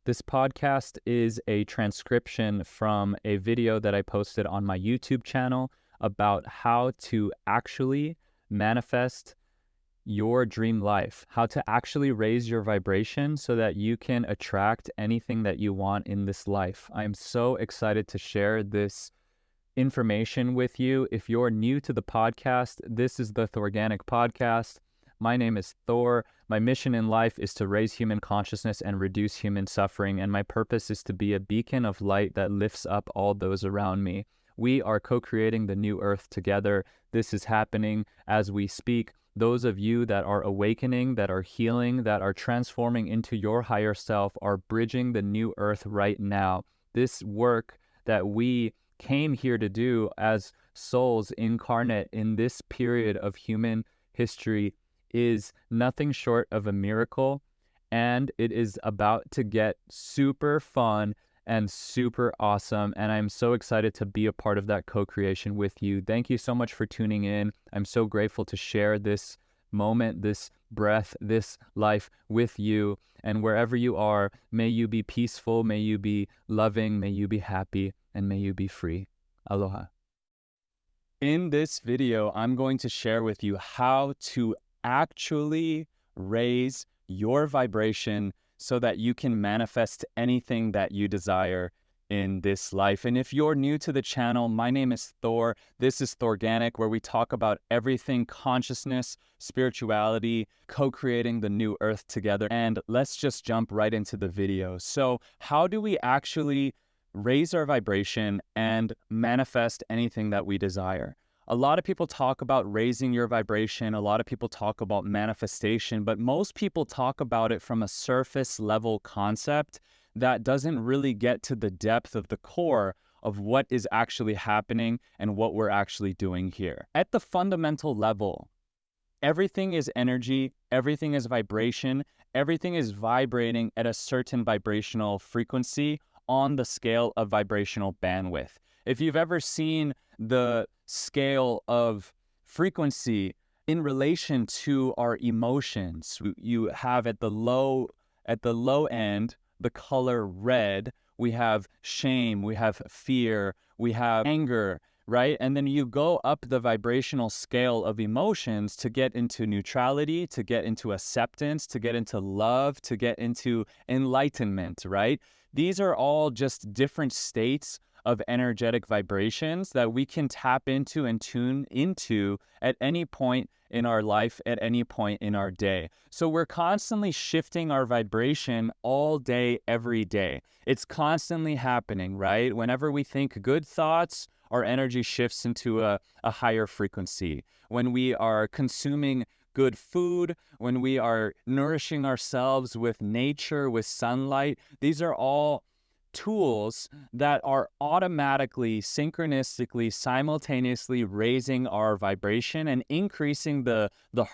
This podcast is a transcription from a video that I posted on my YouTube channel about how to actually manifest your dream life, how to actually raise your vibration so that you can attract anything that you want in this life. I'm so excited to share this information with you. If you're new to the podcast, this is the Thorganic Podcast. My name is Thor. My mission in life is to raise human consciousness and reduce human suffering, and my purpose is to be a beacon of light that lifts up all those around me. We are co-creating the new earth together. This is happening as we speak. Those of you that are awakening, that are healing, that are transforming into your higher self are bridging the new earth right now. This work that we came here to do as souls incarnate in this period of human history is nothing short of a miracle, and it is about to get super fun and super awesome, and I'm so excited to be a part of that co-creation with you. Thank you so much for tuning in. I'm so grateful to share this moment, this breath, this life with you, and wherever you are, may you be peaceful, may you be loving, may you be happy, and may you be free. Aloha. In this video, I'm going to share with you how to actually raise your vibration so that you can manifest anything that you desire in this life. And if you're new to the channel, my name is Thor. This is Thorganic, where we talk about everything consciousness, spirituality, co-creating the new earth together. And let's just jump right into the video. So how do we actually raise our vibration and manifest anything that we desire? A lot of people talk about raising your vibration. A lot of people talk about manifestation, but most people talk about it from a surface level concept that doesn't really get to the depth of the core of what is actually happening and what we're actually doing here. At the fundamental level, everything is energy, everything is vibration, everything is vibrating at a certain vibrational frequency on the scale of vibrational bandwidth. If you've ever seen the scale of frequency in relation to our emotions, you have at the low end the color red. We have shame, we have fear, we have anger, right? And then you go up the vibrational scale of emotions to get into neutrality, to get into acceptance, to get into love, to get into enlightenment, right? These are all just different states of energetic vibrations that we can tap into and tune into at any point in our life, at any point in our day. So we're constantly shifting our vibration all day, every day. It's constantly happening, right? Whenever we think good thoughts, our energy shifts into a higher frequency. When we are consuming good food, when we are nourishing ourselves with nature, with sunlight, these are all tools that are automatically, synchronistically, simultaneously raising our vibration and increasing the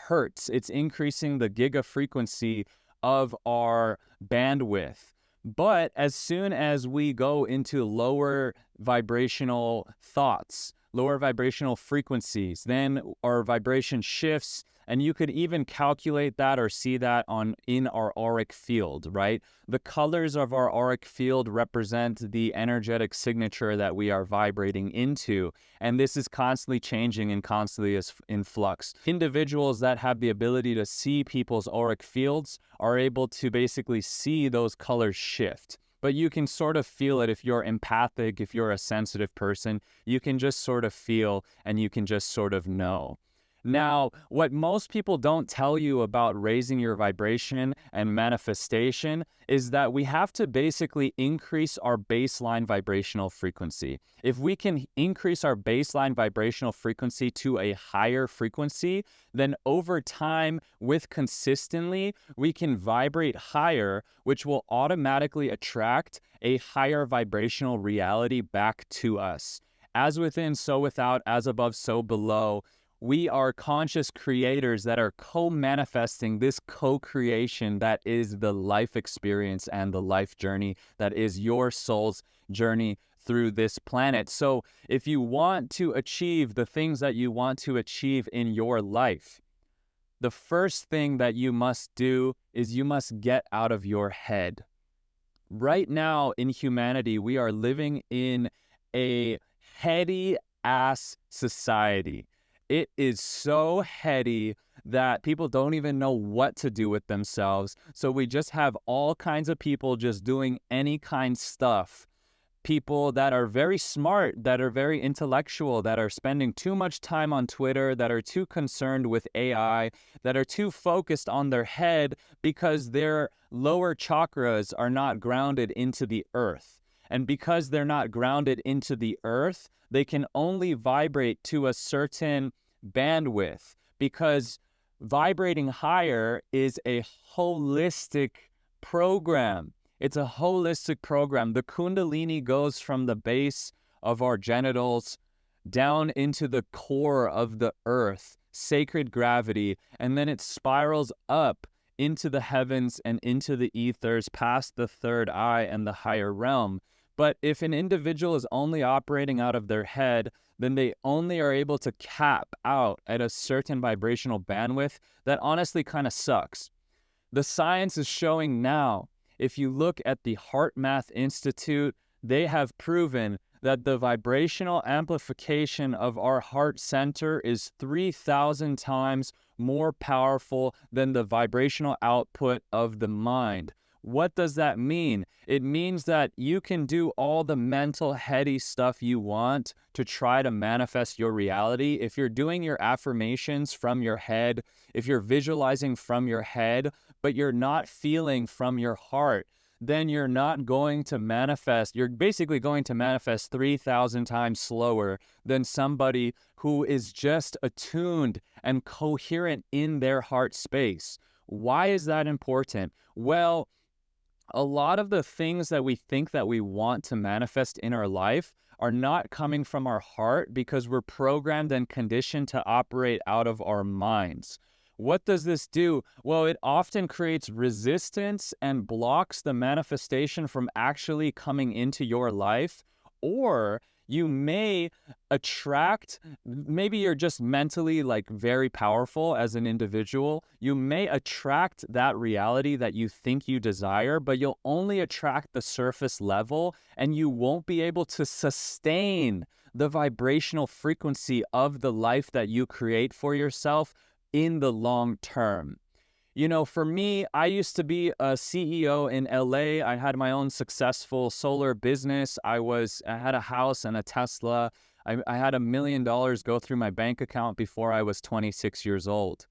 hertz. It's increasing the giga frequency of our bandwidth. But as soon as we go into lower vibrational thoughts, lower vibrational frequencies, then our vibration shifts, and you could even calculate that or see that in our auric field, right? The colors of our auric field represent the energetic signature that we are vibrating into, and this is constantly changing and constantly is in flux. Individuals that have the ability to see people's auric fields are able to basically see those colors shift. But you can sort of feel it if you're empathic, if you're a sensitive person, you can just sort of feel and you can just sort of know. Now, what most people don't tell you about raising your vibration and manifestation is that we have to basically increase our baseline vibrational frequency. If we can increase our baseline vibrational frequency to a higher frequency, then over time, with consistently, we can vibrate higher, which will automatically attract a higher vibrational reality back to us. As within, so without, as above, so below. We are conscious creators that are co-manifesting this co-creation that is the life experience and the life journey that is your soul's journey through this planet. So if you want to achieve the things that you want to achieve in your life, the first thing that you must do is you must get out of your head. Right now in humanity, we are living in a heady ass society. It is so heady that people don't even know what to do with themselves. So we just have all kinds of people just doing any kind stuff. People that are very smart, that are very intellectual, that are spending too much time on Twitter, that are too concerned with AI, that are too focused on their head because their lower chakras are not grounded into the earth. And because they're not grounded into the earth, they can only vibrate to a certain bandwidth, because vibrating higher is a holistic program. It's a holistic program. The Kundalini goes from the base of our genitals down into the core of the earth, sacred gravity, and then it spirals up into the heavens and into the ethers, past the third eye and the higher realm. But if an individual is only operating out of their head, then they only are able to cap out at a certain vibrational bandwidth that honestly kind of sucks. The science is showing now, if you look at the Heart Math Institute, they have proven that the vibrational amplification of our heart center is 3,000 times more powerful than the vibrational output of the mind. What does that mean? It means that you can do all the mental, heady stuff you want to try to manifest your reality. If you're doing your affirmations from your head, if you're visualizing from your head, but you're not feeling from your heart, then you're not going to manifest. You're basically going to manifest 3,000 times slower than somebody who is just attuned and coherent in their heart space. Why is that important? Well, a lot of the things that we think that we want to manifest in our life are not coming from our heart because we're programmed and conditioned to operate out of our minds. What does this do? Well, it often creates resistance and blocks the manifestation from actually coming into your life. Or you may attract, maybe you're just mentally like very powerful as an individual. You may attract that reality that you think you desire, but you'll only attract the surface level, and you won't be able to sustain the vibrational frequency of the life that you create for yourself in the long term. You know, for me, I used to be a CEO in LA. I had my own successful solar business. I had a house and a Tesla. I had $1 million go through my bank account before I was 26 years old.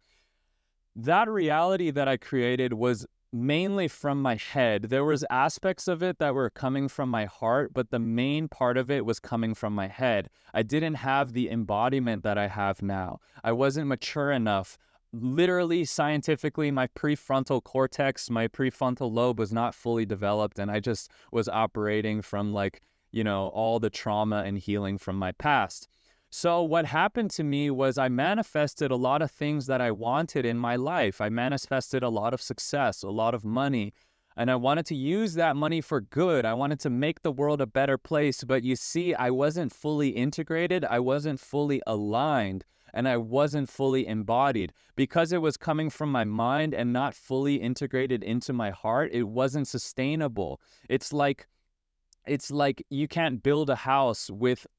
That reality that I created was mainly from my head. There was aspects of it that were coming from my heart, but the main part of it was coming from my head. I didn't have the embodiment that I have now. I wasn't mature enough. Literally, scientifically, my prefrontal cortex, my prefrontal lobe was not fully developed, and I just was operating from all the trauma and healing from my past. So what happened to me was I manifested a lot of things that I wanted in my life. I manifested a lot of success, a lot of money, and I wanted to use that money for good. I wanted to make the world a better place. But you see, I wasn't fully integrated. I wasn't fully aligned, and I wasn't fully embodied. Because it was coming from my mind and not fully integrated into my heart, it wasn't sustainable. It's like you can't build a house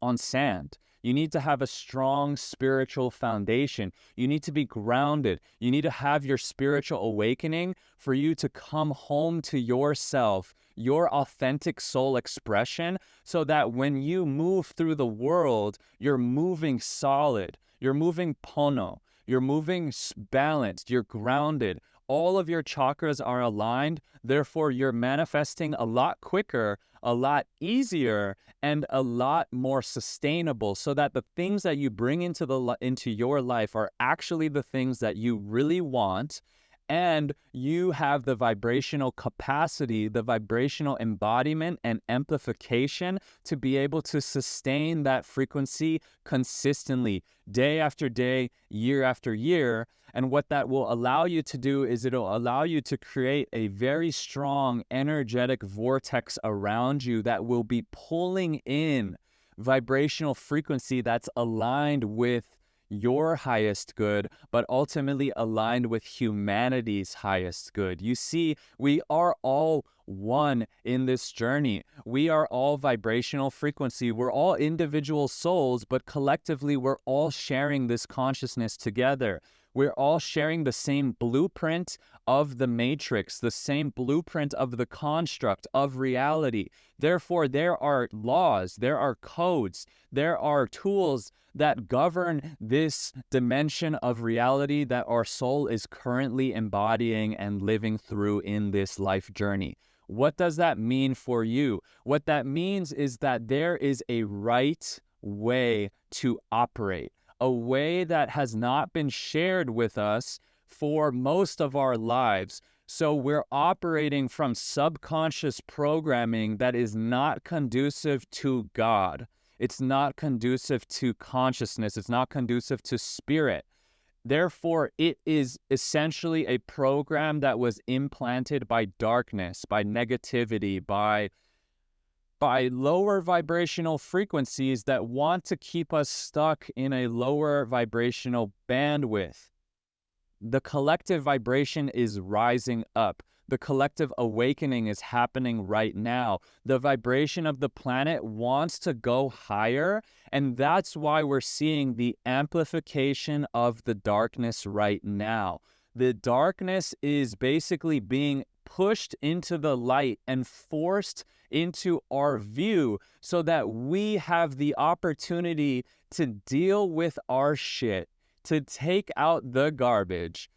on sand. You need to have a strong spiritual foundation. You need to be grounded. You need to have your spiritual awakening for you to come home to yourself, your authentic soul expression, so that when you move through the world, you're moving solid. You're moving pono. You're moving balanced. You're grounded. All of your chakras are aligned. Therefore, you're manifesting a lot quicker, a lot easier, and a lot more sustainable, so that the things that you bring into your life are actually the things that you really want, and you have the vibrational capacity, the vibrational embodiment and amplification to be able to sustain that frequency consistently, day after day, year after year. And what that will allow you to do is it'll allow you to create a very strong energetic vortex around you that will be pulling in vibrational frequency that's aligned with your highest good, but ultimately aligned with humanity's highest good. You see, we are all one in this journey. We are all vibrational frequency. We're all individual souls, but collectively we're all sharing this consciousness together. We're all sharing the same blueprint of the matrix, the same blueprint of the construct of reality. Therefore, there are laws, there are codes, there are tools that govern this dimension of reality that our soul is currently embodying and living through in this life journey. What does that mean for you? What that means is that there is a right way to operate, a way that has not been shared with us for most of our lives. So we're operating from subconscious programming that is not conducive to God. It's not conducive to consciousness. It's not conducive to spirit. Therefore, it is essentially a program that was implanted by darkness, by negativity, by lower vibrational frequencies that want to keep us stuck in a lower vibrational bandwidth. The collective vibration is rising up. The collective awakening is happening right now. The vibration of the planet wants to go higher, and that's why we're seeing the amplification of the darkness right now. The darkness is basically being pushed into the light and forced into our view so that we have the opportunity to deal with our shit, to take out the garbage,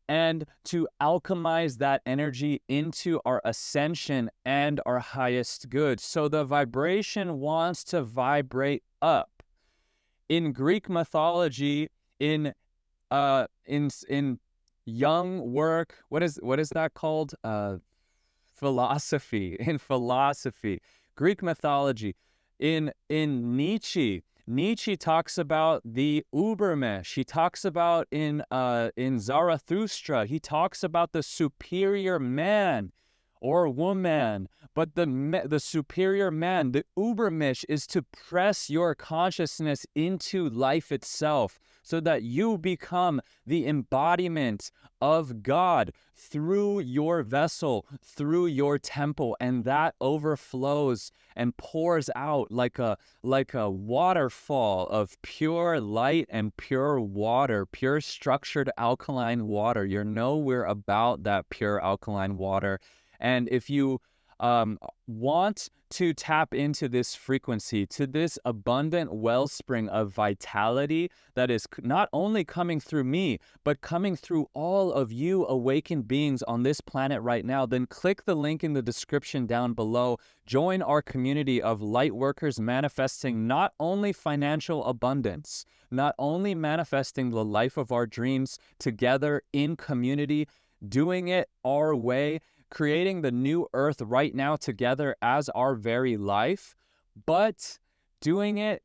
and to alchemize that energy into our ascension and our highest good. So the vibration wants to vibrate up. In Greek mythology, in young work, what is that called? Philosophy. In philosophy, Greek mythology, in Nietzsche talks about the Ubermensch. He talks about in Zarathustra, he talks about the superior man or woman. But the superior man, the Ubermensch, is to press your consciousness into life itself so that you become the embodiment of God through your vessel, through your temple, and that overflows and pours out like a waterfall of pure light and pure water, pure structured alkaline water. You know we're about that pure alkaline water. And if you want to tap into this frequency, to this abundant wellspring of vitality that is not only coming through me, but coming through all of you awakened beings on this planet right now, then click the link in the description down below. Join our community of light workers manifesting not only financial abundance, not only manifesting the life of our dreams together in community, doing it our way, creating the new earth right now together as our very life, but doing it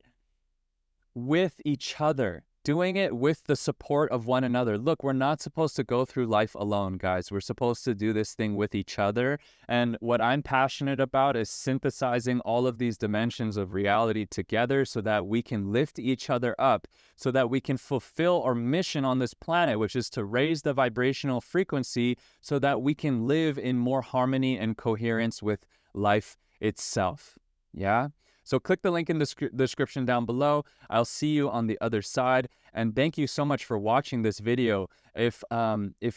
with each other, doing it with the support of one another. Look, we're not supposed to go through life alone, guys. We're supposed to do this thing with each other. And what I'm passionate about is synthesizing all of these dimensions of reality together so that we can lift each other up, so that we can fulfill our mission on this planet, which is to raise the vibrational frequency so that we can live in more harmony and coherence with life itself. Yeah? So click the link in the description down below. I'll see you on the other side. And thank you so much for watching this video. If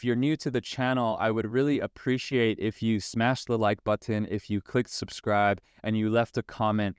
you're new to the channel, I would really appreciate if you smash the like button, if you clicked subscribe, and you left a comment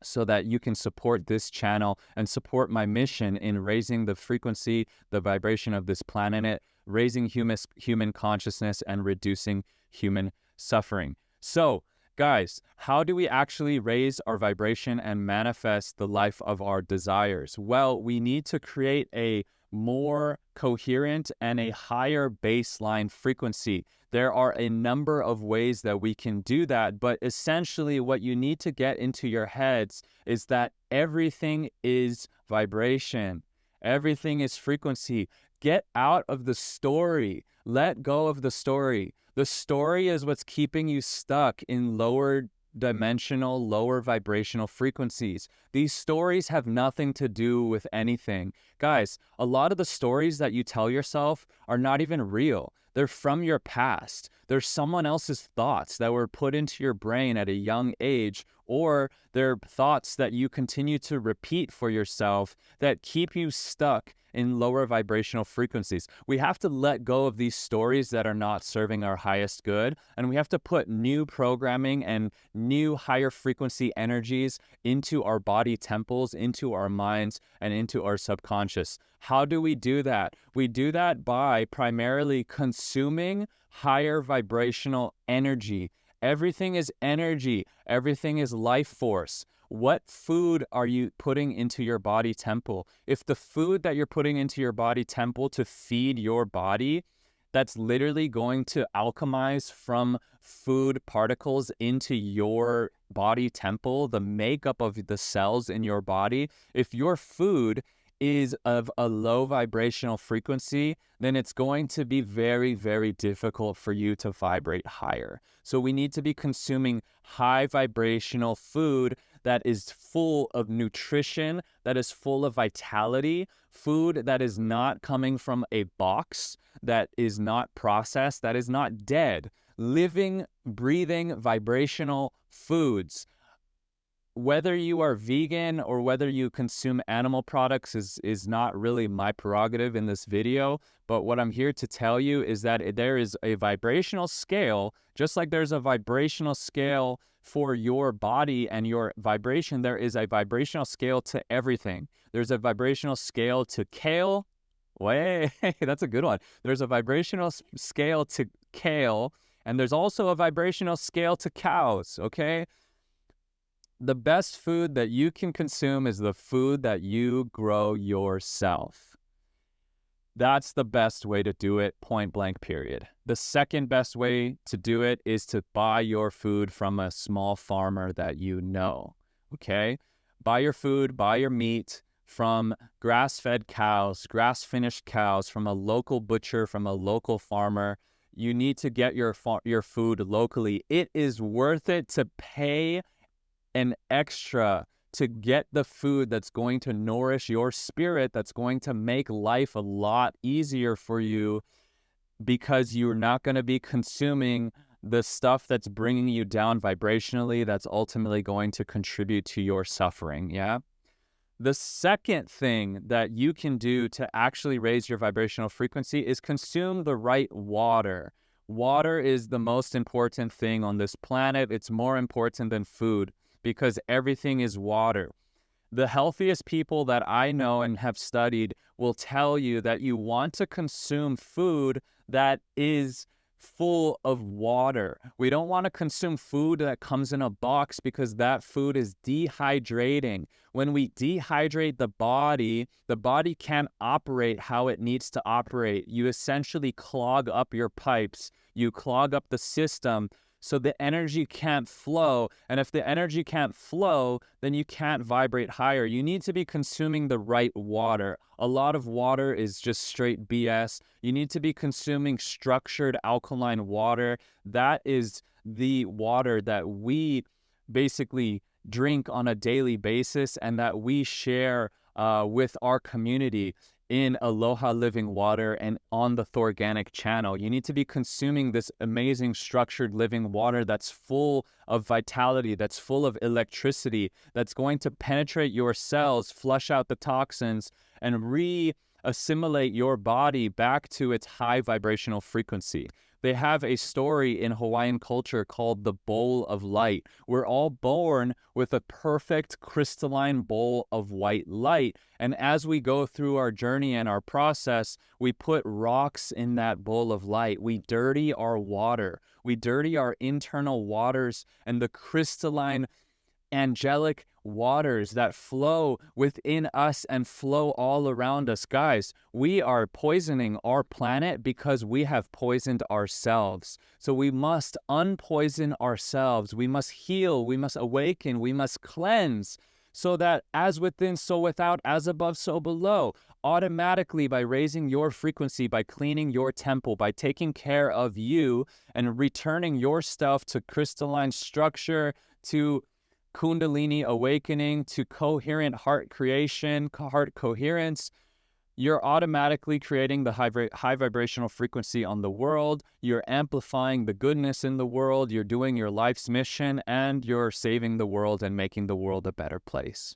so that you can support this channel and support my mission in raising the frequency, the vibration of this planet, raising human consciousness, and reducing human suffering. So, guys, how do we actually raise our vibration and manifest the life of our desires? Well, we need to create a more coherent and a higher baseline frequency. There are a number of ways that we can do that, but essentially what you need to get into your heads is that everything is vibration. Everything is frequency. Get out of the story. Let go of the story. The story is what's keeping you stuck in lower dimensional, lower vibrational frequencies. These stories have nothing to do with anything. Guys, a lot of the stories that you tell yourself are not even real. They're from your past. They're someone else's thoughts that were put into your brain at a young age, or they're thoughts that you continue to repeat for yourself that keep you stuck in lower vibrational frequencies. We have to let go of these stories that are not serving our highest good, and we have to put new programming and new higher frequency energies into our body temples, into our minds, and into our subconscious. How do we do that? We do that by primarily consuming higher vibrational energy. Everything is energy. Everything is life force. What food are you putting into your body temple? If the food that you're putting into your body temple to feed your body, that's literally going to alchemize from food particles into your body temple, the makeup of the cells in your body. If your food is of a low vibrational frequency, then it's going to be very, very difficult for you to vibrate higher. So we need to be consuming high vibrational food that is full of nutrition, that is full of vitality, food that is not coming from a box, that is not processed, that is not dead. Living, breathing, vibrational foods. Whether you are vegan or whether you consume animal products is not really my prerogative in this video, but what I'm here to tell you is that there is a vibrational scale, just like there's a vibrational scale for your body and your vibration, there is a vibrational scale to everything. There's a vibrational scale to kale. Wait, that's a good one. There's a vibrational scale to kale, and there's also a vibrational scale to cows, okay? The best food that you can consume is the food that you grow yourself. That's the best way to do it, point blank, period. The second best way to do it is to buy your food from a small farmer that you know, okay? Buy your food, buy your meat from grass-fed cows, grass-finished cows, from a local butcher, from a local farmer. You need to get your food locally. It is worth it to pay an extra to get the food that's going to nourish your spirit, that's going to make life a lot easier for you, because you're not going to be consuming the stuff that's bringing you down vibrationally, that's ultimately going to contribute to your suffering, yeah? The second thing that you can do to actually raise your vibrational frequency is consume the right water. Water is the most important thing on this planet. It's more important than food, because everything is water. The healthiest people that I know and have studied will tell you that you want to consume food that is full of water. We don't want to consume food that comes in a box, because that food is dehydrating. When we dehydrate the body can't operate how it needs to operate. You essentially clog up your pipes. You clog up the system, so the energy can't flow. And if the energy can't flow, then you can't vibrate higher. You need to be consuming the right water. A lot of water is just straight BS. You need to be consuming structured alkaline water. That is the water that we basically drink on a daily basis and that we share with our community in Aloha Living Water and on the Thorganic channel. You need to be consuming this amazing structured living water that's full of vitality, that's full of electricity, that's going to penetrate your cells, flush out the toxins, and re-assimilate your body back to its high vibrational frequency. They have a story in Hawaiian culture called the bowl of light. We're all born with a perfect crystalline bowl of white light. And as we go through our journey and our process, we put rocks in that bowl of light. We dirty our water. We dirty our internal waters, and the crystalline angelic waters that flow within us and flow all around us. Guys, we are poisoning our planet because we have poisoned ourselves. So we must unpoison ourselves. We must heal. We must awaken. We must cleanse, so that as within, so without, as above, so below. Automatically, by raising your frequency, by cleaning your temple, by taking care of you and returning your stuff to crystalline structure, to Kundalini awakening, to coherent heart creation, heart coherence, you're automatically creating the high vibrational frequency on the world. You're amplifying the goodness in the world. You're doing your life's mission, and you're saving the world and making the world a better place.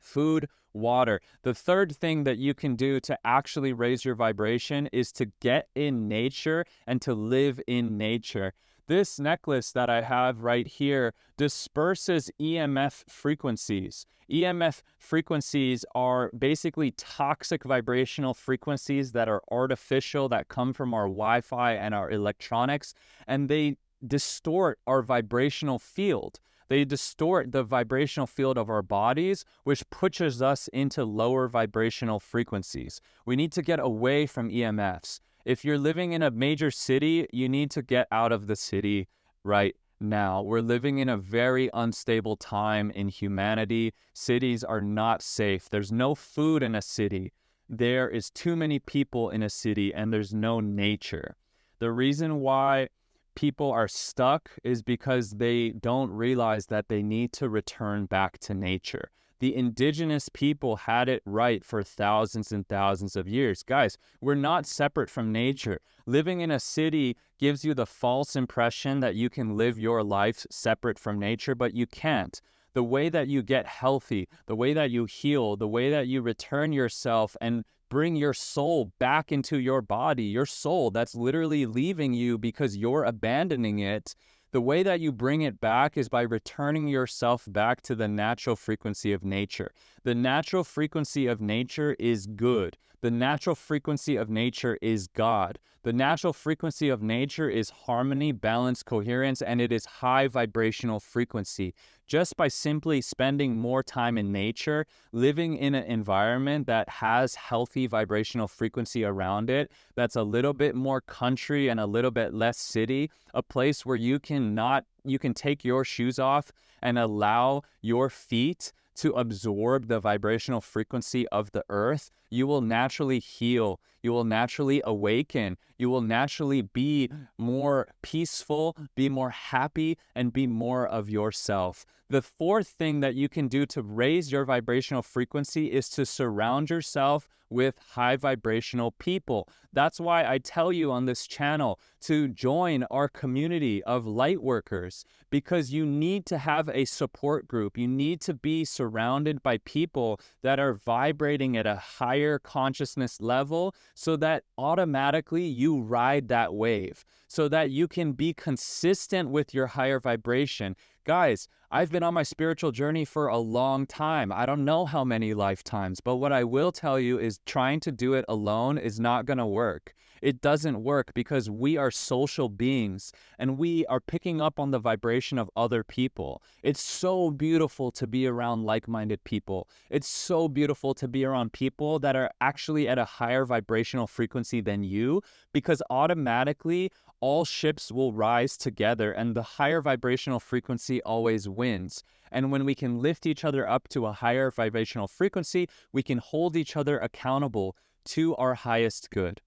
Food, water. The third thing that you can do to actually raise your vibration is to get in nature and to live in nature. This necklace that I have right here disperses EMF frequencies. EMF frequencies are basically toxic vibrational frequencies that are artificial, that come from our Wi-Fi and our electronics, and they distort our vibrational field. They distort the vibrational field of our bodies, which pushes us into lower vibrational frequencies. We need to get away from EMFs. If you're living in a major city, you need to get out of the city right now. We're living in a very unstable time in humanity. Cities are not safe. There's no food in a city. There is too many people in a city, and there's no nature. The reason why people are stuck is because they don't realize that they need to return back to nature. The indigenous people had it right for thousands and thousands of years. Guys, we're not separate from nature. Living in a city gives you the false impression that you can live your life separate from nature, but you can't. The way that you get healthy, the way that you heal, the way that you return yourself and bring your soul back into your body, your soul that's literally leaving you because you're abandoning it, the way that you bring it back is by returning yourself back to the natural frequency of nature. The natural frequency of nature is good. The natural frequency of nature is God. The natural frequency of nature is harmony, balance, coherence, and it is high vibrational frequency. Just by simply spending more time in nature, living in an environment that has healthy vibrational frequency around it, that's a little bit more country and a little bit less city, a place where you can take your shoes off and allow your feet to absorb the vibrational frequency of the earth, you will naturally heal. You will naturally awaken. You will naturally be more peaceful, be more happy, and be more of yourself. The fourth thing that you can do to raise your vibrational frequency is to surround yourself with high vibrational people. That's why I tell you on this channel to join our community of light workers, because you need to have a support group. You need to be surrounded by people that are vibrating at a higher consciousness level so that automatically you ride that wave, so that you can be consistent with your higher vibration. Guys, I've been on my spiritual journey for a long time. I don't know how many lifetimes, but what I will tell you is trying to do it alone is not going to work. It doesn't work because we are social beings and we are picking up on the vibration of other people. It's so beautiful to be around like-minded people. It's so beautiful to be around people that are actually at a higher vibrational frequency than you, because automatically all ships will rise together and the higher vibrational frequency always wins. And when we can lift each other up to a higher vibrational frequency, we can hold each other accountable to our highest good.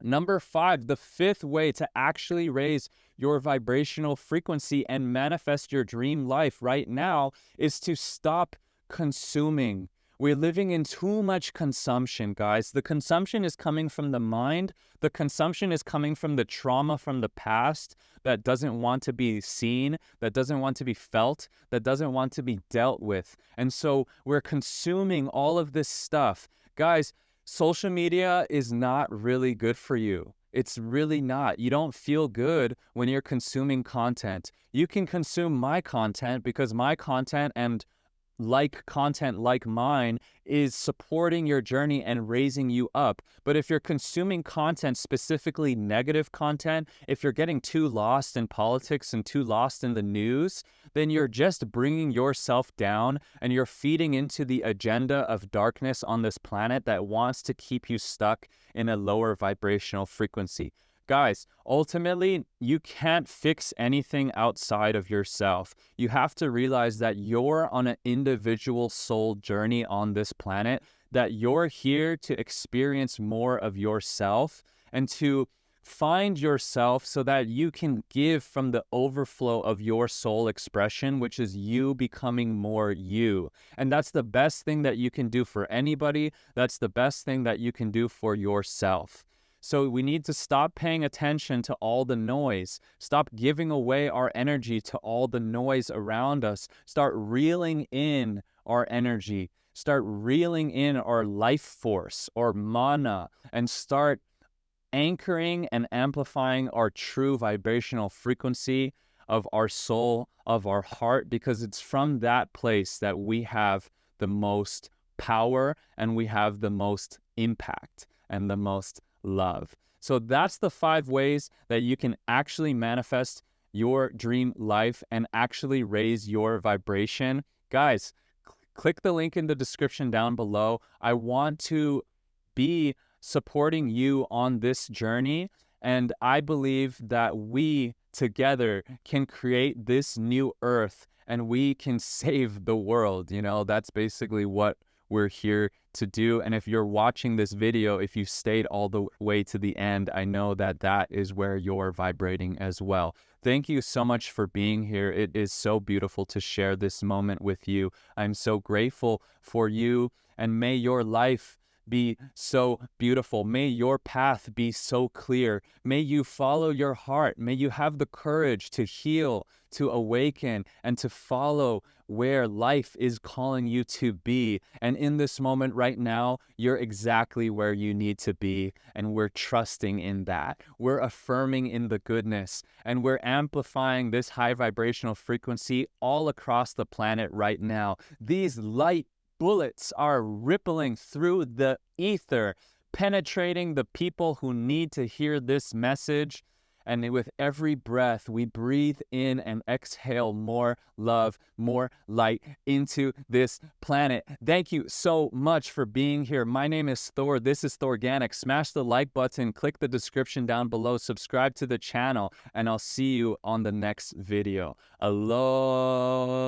Number 5, the fifth way to actually raise your vibrational frequency and manifest your dream life right now is to stop consuming. We're living in too much consumption, guys. The consumption is coming from the mind. The consumption is coming from the trauma from the past that doesn't want to be seen, that doesn't want to be felt, that doesn't want to be dealt with. And so we're consuming all of this stuff. Guys, social media is not really good for you. It's really not. You don't feel good when you're consuming content. You can consume my content because my content and content like mine is supporting your journey and raising you up. But if you're consuming content, specifically negative content, if you're getting too lost in politics and too lost in the news, then you're just bringing yourself down and you're feeding into the agenda of darkness on this planet that wants to keep you stuck in a lower vibrational frequency. Guys, ultimately, you can't fix anything outside of yourself. You have to realize that you're on an individual soul journey on this planet, that you're here to experience more of yourself and to Find yourself so that you can give from the overflow of your soul expression, which is you becoming more you. And that's the best thing that you can do for anybody. That's the best thing that you can do for yourself. So we need to stop paying attention to all the noise. Stop giving away our energy to all the noise around us. Start reeling in our energy. Start reeling in our life force or mana, and start anchoring and amplifying our true vibrational frequency of our soul, of our heart, because it's from that place that we have the most power and we have the most impact and the most love. So that's the 5 ways that you can actually manifest your dream life and actually raise your vibration. Guys, click the link in the description down below. I want to be supporting you on this journey, and I believe that we together can create this new earth and we can save the world. You know, that's basically what we're here to do. And if you're watching this video, if you stayed all the way to the end, I know that that is where you're vibrating as well. Thank you so much for being here. It is so beautiful to share this moment with you. I'm so grateful for you, and may your life be so beautiful. May your path be so clear. May you follow your heart. May you have the courage to heal, to awaken, and to follow where life is calling you to be. And in this moment right now, you're exactly where you need to be. And we're trusting in that. We're affirming in the goodness. And we're amplifying this high vibrational frequency all across the planet right now. These light bullets are rippling through the ether, penetrating the people who need to hear this message. And with every breath, we breathe in and exhale more love, more light into this planet. Thank you so much for being here. My name is Thor. This is Thorganic. Smash the like button, click the description down below, subscribe to the channel, and I'll see you on the next video. Aloha.